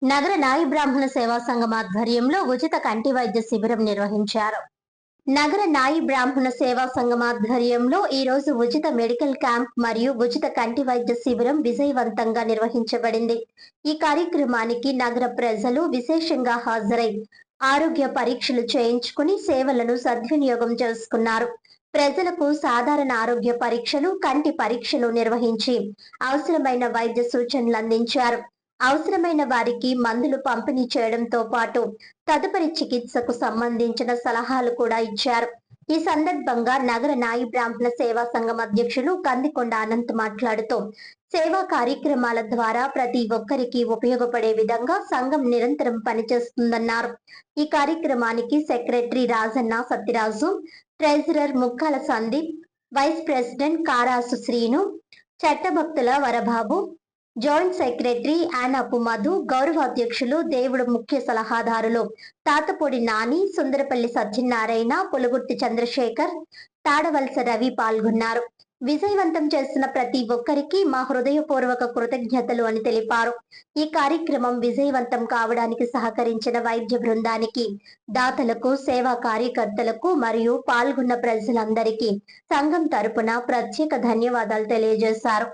నగర నాయి బ్రాహ్మణ సేవా సంఘం ఆధ్వర్యంలో ఉచిత కంటి వైద్య శిబిరం నిర్వహించారు. నగర నాయి బ్రాహ్మణ సేవా సంఘం ఆధ్వర్యంలో ఈ రోజు ఉచిత మెడికల్ క్యాంప్ మరియు ఉచిత కంటి వైద్య శిబిరం విజయవంతంగా నిర్వహించబడింది. ఈ కార్యక్రమానికి నగర ప్రజలు విశేషంగా హాజరై ఆరోగ్య పరీక్షలు చేయించుకుని సేవలను సద్వినియోగం చేసుకున్నారు. ప్రజలకు సాధారణ ఆరోగ్య పరీక్షలు, కంటి పరీక్షలు నిర్వహించి అవసరమైన వైద్య సూచనలు అందించారు. అవసరమైన వారికి మందులు పంపిణీ చేయడంతో పాటు తదుపరి చికిత్సకు సంబంధించిన సలహాలు కూడా ఇచ్చారు. ఈ సందర్భంగా నగర నాయి బ్రాహ్మణ సేవా సంఘం అధ్యక్షులు కందికొండ అనంత్ మాట్లాడుతూ సేవా కార్యక్రమాల ద్వారా ప్రతి ఒక్కరికి ఉపయోగపడే విధంగా సంఘం నిరంతరం పనిచేస్తుందన్నారు. ఈ కార్యక్రమానికి secretary Rajanna Satyaraju, treasurer Mukkala Sandeep, vice president Karasu Srinu, Chattabhaktula Varababu, joint secretary Anapu Madhu, గౌరవాధ్యక్షులు దేవుడు, ముఖ్య సలహాదారులు తాతపూడి నాని, సుందరపల్లి సత్యనారాయణ, పులుగుర్తి చంద్రశేఖర్, తాడవలస రవి పాల్గొన్నారు. విజయవంతం చేసిన ప్రతి ఒక్కరికి మా హృదయపూర్వక కృతజ్ఞతలు అని తెలిపారు. ఈ కార్యక్రమం విజయవంతం కావడానికి సహకరించిన వైద్య బృందానికి, దాతలకు, సేవా కార్యకర్తలకు మరియు పాల్గొన్న ప్రజలందరికీ సంఘం తరపున ప్రత్యేక ధన్యవాదాలు తెలియజేశారు.